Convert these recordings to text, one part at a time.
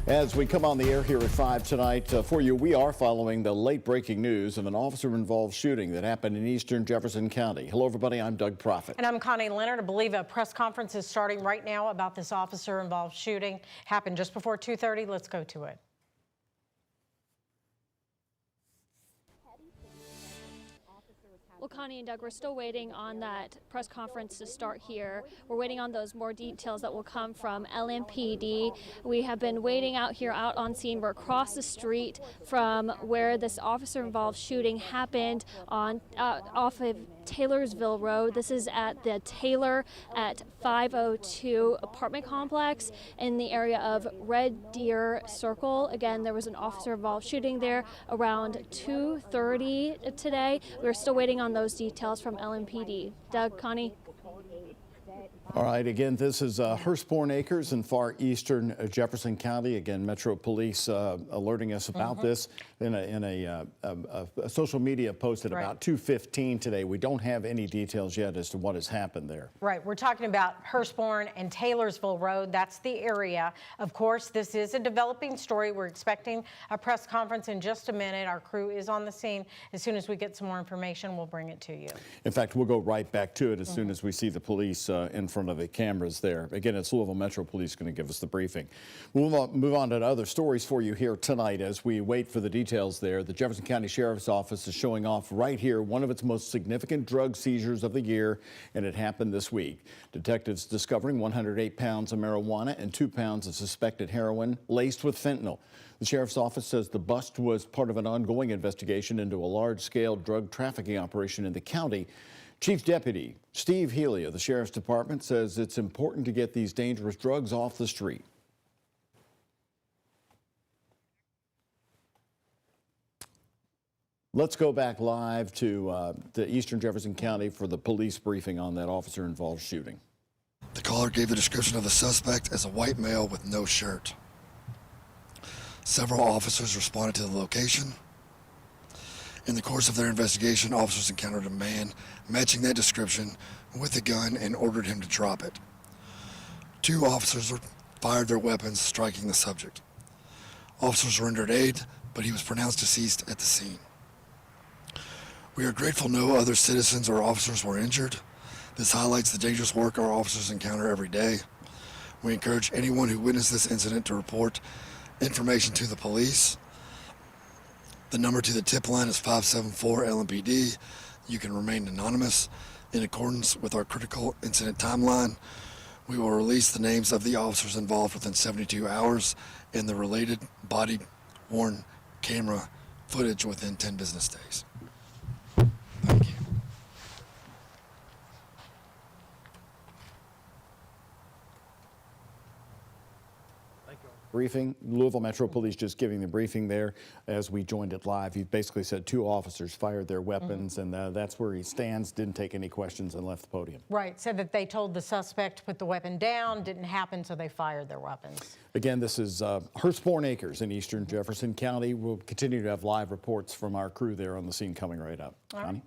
As we come on the air here at 5 tonight for you, we are following the late breaking news of an officer-involved shooting that happened in eastern Jefferson County. Hello, everybody. I'm Doug Proffitt. And I'm Connie Leonard. I believe a press conference is starting right now about this officer-involved shooting. Happened just before 2:30. Let's go to it. Well, Connie and Doug, we're still waiting on that press conference to start here. We're waiting on those more details that will come from LMPD. We have been waiting out here out on scene. We're across the street from where this officer-involved shooting happened on off of Taylorsville Road. This is at the Taylor at 502 apartment complex in the area of Red Deer Circle. Again, there was an officer-involved shooting there around 2:30 today. We're still waiting on those details from LMPD. Doug, Connie. All right, again, this is Hurstbourne Acres in far eastern Jefferson County. Again, Metro Police alerting us about this in a social media post at about 2:15 today. We don't have any details yet as to what has happened there. Right, we're talking about Hurstbourne and Taylorsville Road. That's the area. Of course, this is a developing story. We're expecting a press conference in just a minute. Our crew is on the scene. As soon as we get some more information, we'll bring it to you. In fact, we'll go right back to it as soon as we see the police in front of the cameras there. Again, it's Louisville Metro Police going to give us the briefing. We'll move on to other stories for you here tonight as we wait for the details there. The Jefferson County Sheriff's Office is showing off right here one of its most significant drug seizures of the year, and it happened this week. Detectives discovering 108 pounds of marijuana and 2 pounds of suspected heroin laced with fentanyl. The Sheriff's Office says the bust was part of an ongoing investigation into a large-scale drug trafficking operation in the county. Chief Deputy Steve Healy of the Sheriff's Department says it's important to get these dangerous drugs off the street. Let's go back live to eastern Jefferson County for the police briefing on that officer-involved shooting. The caller gave the description of the suspect as a white male with no shirt. Several officers responded to the location. In the course of their investigation, officers encountered a man matching that description with a gun and ordered him to drop it. 2 officers fired their weapons, striking the subject. Officers rendered aid, but he was pronounced deceased at the scene. We are grateful no other citizens or officers were injured. This highlights the dangerous work our officers encounter every day. We encourage anyone who witnessed this incident to report information to the police. The number to the tip line is 574 LMPD. You can remain anonymous. In accordance with our critical incident timeline, we will release the names of the officers involved within 72 hours and the related body-worn camera footage within 10 business days. Thank you. Briefing. Louisville Metro Police just giving the briefing there as we joined it live. He basically said 2 officers fired their weapons, and that's where he stands. Didn't take any questions and left the podium. Right, said that they told the suspect to put the weapon down. Didn't happen, so they fired their weapons. Again, this is Hurstbourne Acres in eastern Jefferson County. We'll continue to have live reports from our crew there on the scene coming right up. Connie?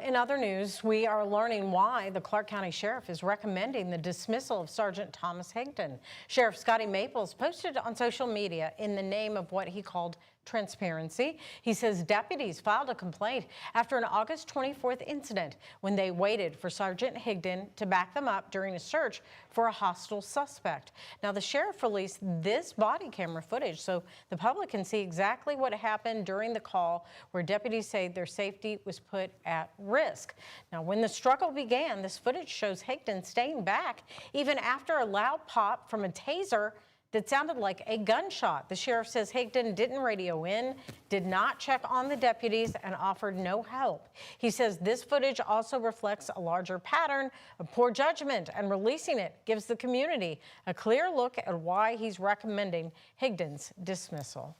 In other news, we are learning why the Clark County Sheriff is recommending the dismissal of Sergeant Thomas Higdon. Sheriff Scotty Maples posted on social media in the name of what he called transparency. He says deputies filed a complaint after an August 24th incident when they waited for Sergeant Higdon to back them up during a search for a hostile suspect. Now, the sheriff released this body camera footage so the public can see exactly what happened during the call where deputies say their safety was put at risk. Now, when the struggle began, this footage shows Higdon staying back even after a loud pop from a taser that sounded like a gunshot. The sheriff says Higdon didn't radio in, did not check on the deputies, and offered no help. He says this footage also reflects a larger pattern of poor judgment, and releasing it gives the community a clear look at why he's recommending Higdon's dismissal.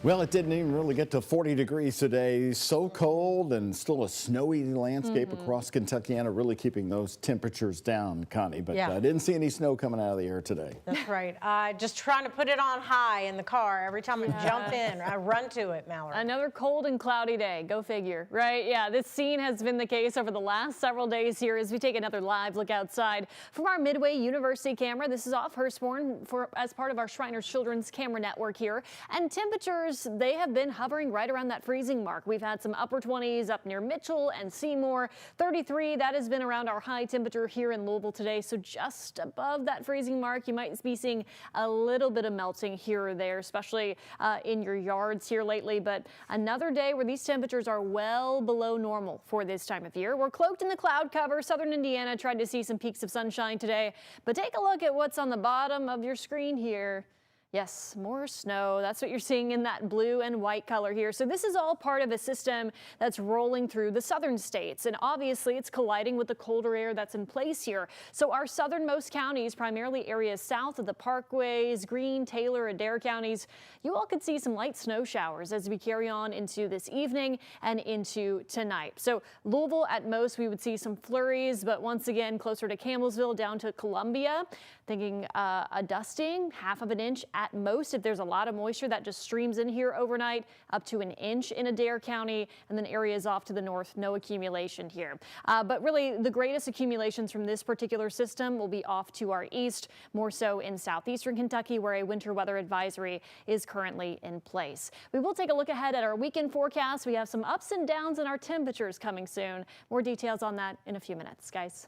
Well, it didn't even really get to 40 degrees today. So cold and still a snowy landscape across Kentuckiana, really keeping those temperatures down, Connie. But I didn't see any snow coming out of the air today. That's right. Just trying to put it on high in the car. Every time I jump in, I run to it, Mallory. Another cold and cloudy day. Go figure, right? Yeah, this scene has been the case over the last several days here as we take another live look outside from our Midway University camera. This is off Hurstbourne as part of our Shriners Children's Camera Network here. And temperatures, they have been hovering right around that freezing mark. We've had some upper 20s up near Mitchell and Seymour. 33, that has been around our high temperature here in Louisville today. So just above that freezing mark, you might be seeing a little bit of melting here or there, especially in your yards here lately. But another day where these temperatures are well below normal for this time of year. We're cloaked in the cloud cover. Southern Indiana tried to see some peaks of sunshine today, but take a look at what's on the bottom of your screen here. Yes, more snow. That's what you're seeing in that blue and white color here. So this is all part of a system that's rolling through the southern states. And obviously it's colliding with the colder air that's in place here. So our southernmost counties, primarily areas south of the parkways, Greene, Taylor, Adair counties, you all could see some light snow showers as we carry on into this evening and into tonight. So Louisville at most, we would see some flurries, but once again, closer to Campbellsville down to Columbia, thinking a dusting, half of an inch at most. If there's a lot of moisture that just streams in here overnight, up to an inch in Adair County, and then areas off to the north, no accumulation here. But really the greatest accumulations from this particular system will be off to our east, more so in southeastern Kentucky, where a winter weather advisory is currently in place. We will take a look ahead at our weekend forecast. We have some ups and downs in our temperatures coming soon. More details on that in a few minutes, guys.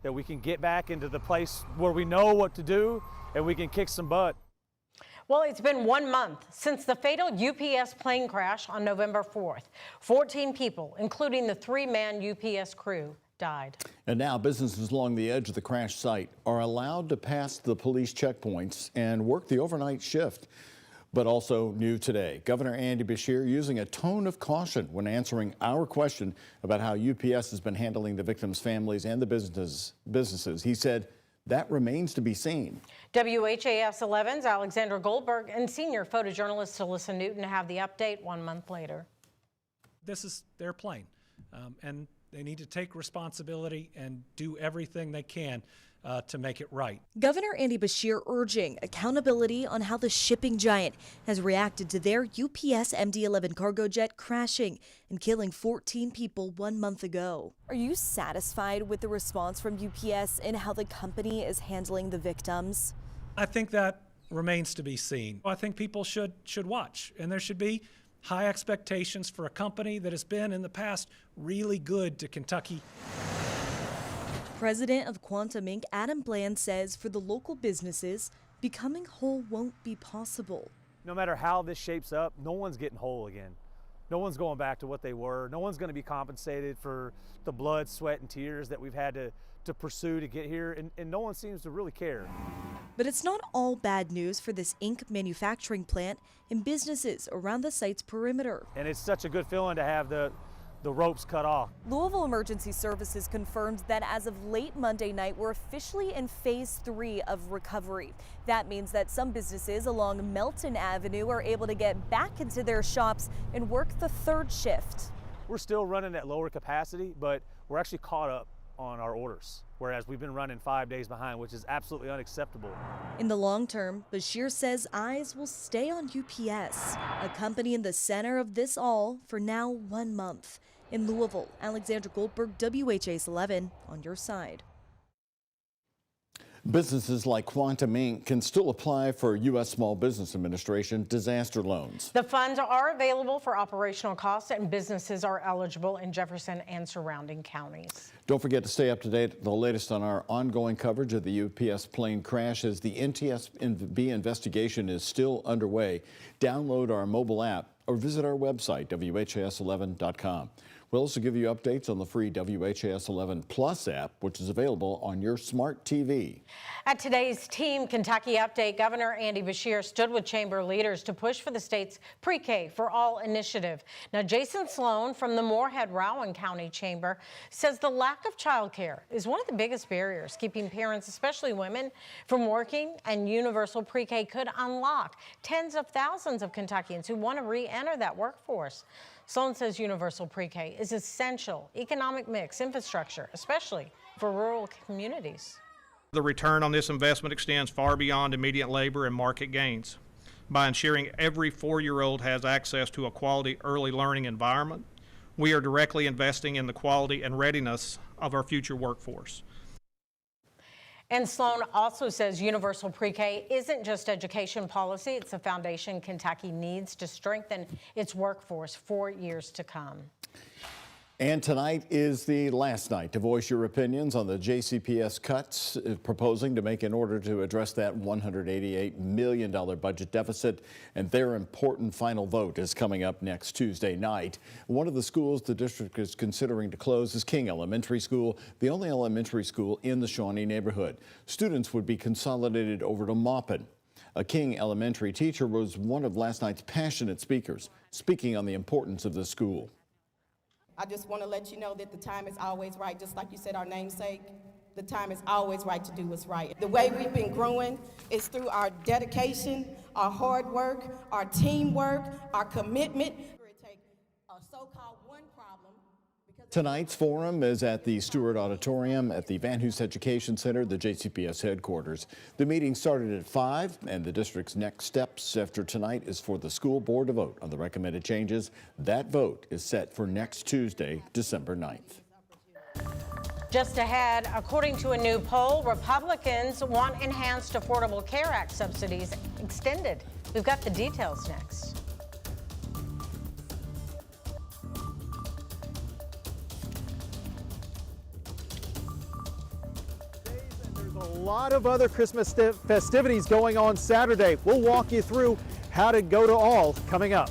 That we can get back into the place where we know what to do and we can kick some butt. Well, it's been 1 month since the fatal UPS plane crash on November 4th. 14 people, including the 3-man UPS crew, died. And now businesses along the edge of the crash site are allowed to pass the police checkpoints and work the overnight shift. But also new today, Governor Andy Beshear using a tone of caution when answering our question about how UPS has been handling the victims' families and the businesses. He said that remains to be seen. WHAS11's Alexandra Goldberg and senior photojournalist Alyssa Newton have the update 1 month later. This is their plane, and they need to take responsibility and do everything they can to make it right. Governor Andy Beshear urging accountability on how the shipping giant has reacted to their UPS MD-11 cargo jet crashing and killing 14 people 1 month ago. Are you satisfied with the response from UPS and how the company is handling the victims? I think that remains to be seen. I think people should watch, and there should be high expectations for a company that has been in the past really good to Kentucky. President of Quantum Inc. Adam Bland says for the local businesses, becoming whole won't be possible. No matter how this shapes up, no one's getting whole again. No one's going back to what they were. No one's going to be compensated for the blood, sweat, and tears that we've had to pursue to get here, and no one seems to really care. But it's not all bad news for this ink manufacturing plant and businesses around the site's perimeter. And it's such a good feeling to have the ropes cut off. Louisville Emergency Services confirmed that as of late Monday night, we're officially in phase 3 of recovery. That means that some businesses along Melton Avenue are able to get back into their shops and work the 3rd shift. We're still running at lower capacity, but we're actually caught up on our orders, whereas we've been running 5 days behind, which is absolutely unacceptable. In the long term, Beshear says eyes will stay on UPS, a company in the center of this all for now 1 month. In Louisville, Alexandra Goldberg, WHAS11, on your side. Businesses like Quantum Inc. can still apply for U.S. Small Business Administration disaster loans. The funds are available for operational costs, and businesses are eligible in Jefferson and surrounding counties. Don't forget to stay up to date, the latest on our ongoing coverage of the UPS plane crash as the NTSB investigation is still underway. Download our mobile app or visit our website, WHAS11.com. We'll also give you updates on the free WHAS11 Plus app, which is available on your smart TV. At today's Team Kentucky Update, Governor Andy Beshear stood with chamber leaders to push for the state's Pre-K for All initiative. Now, Jason Sloan from the Moorhead-Rowan County Chamber says the lack of childcare is one of the biggest barriers keeping parents, especially women, from working, and universal pre-K could unlock tens of thousands of Kentuckians who want to re-enter that workforce. Sloan says universal pre-K is essential economic mix infrastructure, especially for rural communities. The return on this investment extends far beyond immediate labor and market gains. By ensuring every 4-year-old has access to a quality early learning environment, we are directly investing in the quality and readiness of our future workforce. And Sloan also says universal pre-K isn't just education policy, it's a foundation Kentucky needs to strengthen its workforce for years to come. And tonight is the last night to voice your opinions on the JCPS cuts proposing to make in order to address that $188 million budget deficit. And their important final vote is coming up next Tuesday night. One of the schools the district is considering to close is King Elementary School, the only elementary school in the Shawnee neighborhood. Students would be consolidated over to Maupin. A King Elementary teacher was one of last night's passionate speakers, speaking on the importance of the school. I just want to let you know that the time is always right, just like you said, our namesake. The time is always right to do what's right. The way we've been growing is through our dedication, our hard work, our teamwork, our commitment. Take a so-called one problem. Tonight's forum is at the Stewart Auditorium at the Van Hoos Education Center, the JCPS headquarters. The meeting started at 5, and the district's next steps after tonight is for the school board to vote on the recommended changes. That vote is set for next Tuesday, December 9th. Just ahead, according to a new poll, Republicans want Enhanced Affordable Care Act subsidies extended. We've got the details next. A lot of other Christmas festivities going on Saturday. We'll walk you through how to go to all coming up.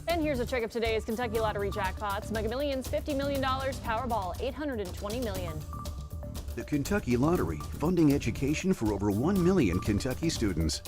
And here's a check of today's Kentucky Lottery jackpots. Mega Millions, $50 million. Powerball, $820 million. The Kentucky Lottery, funding education for over 1 million Kentucky students.